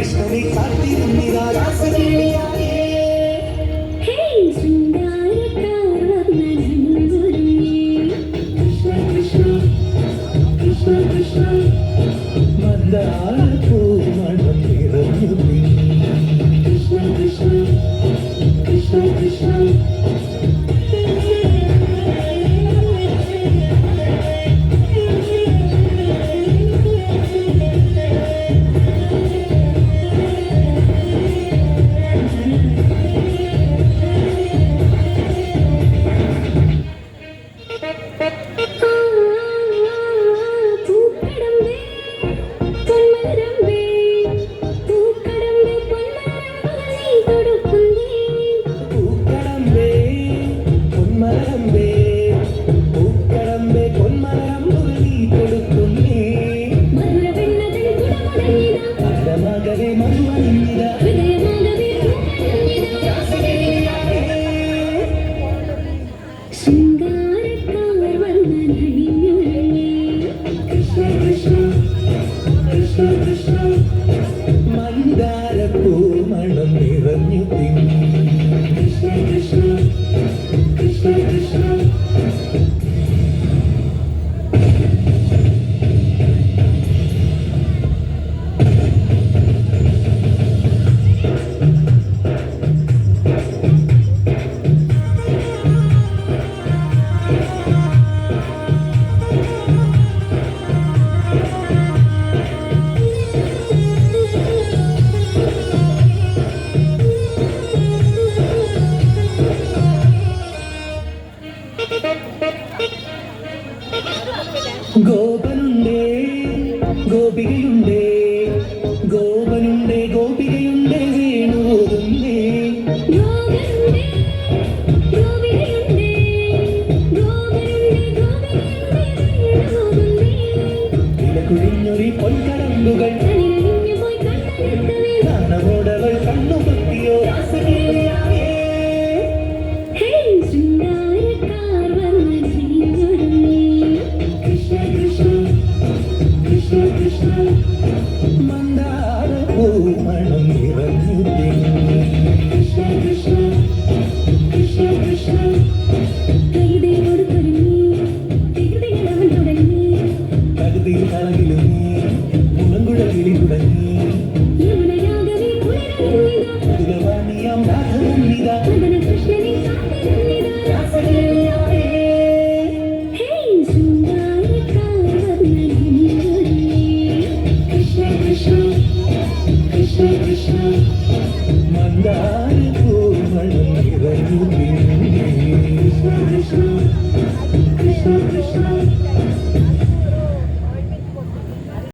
കൃഷ്ണനെ കാത്തിരുന്നിതാ രാസവേളിയായേ. മന്ദാരപ്പൂ മണം നിറഞ്ഞു കൃഷ്ണ കൃഷ്ണ കൃഷ്ണ കൃഷ്ണ. മന്ദാരപ്പൂ മണം നിറഞ്ഞു കൃഷ്ണ കൃഷ്ണ കൃഷ്ണ കൃഷ്ണ. ഗോപനുണ്ടേ ഗോപികയുണ്ടേ ഗോപനുണ്ടേ ഗോപികയുണ്ടേ വേണുപോകുന്നേ. ഇലക്കുഴിഞ്ഞൊരി പൊൻകടമ്പുകൾ നാണമോടവൾ കണ്ണുപൊത്തിയോ രാസവേളിയായേ. മന്ദാരപ്പൂ മണം നിറഞ്ഞു കൃഷ്ണ കൃഷ്ണ കൃഷ്ണ കൃഷ്ണ. തകതിയിൽ കളകിലും മുളങ്കുഴലിൽ തുടങ്ങി മധുരവാണിയാം രാഘവന്നിതാ മന്ദാരപ്പൂ മണം നിറഞ്ഞു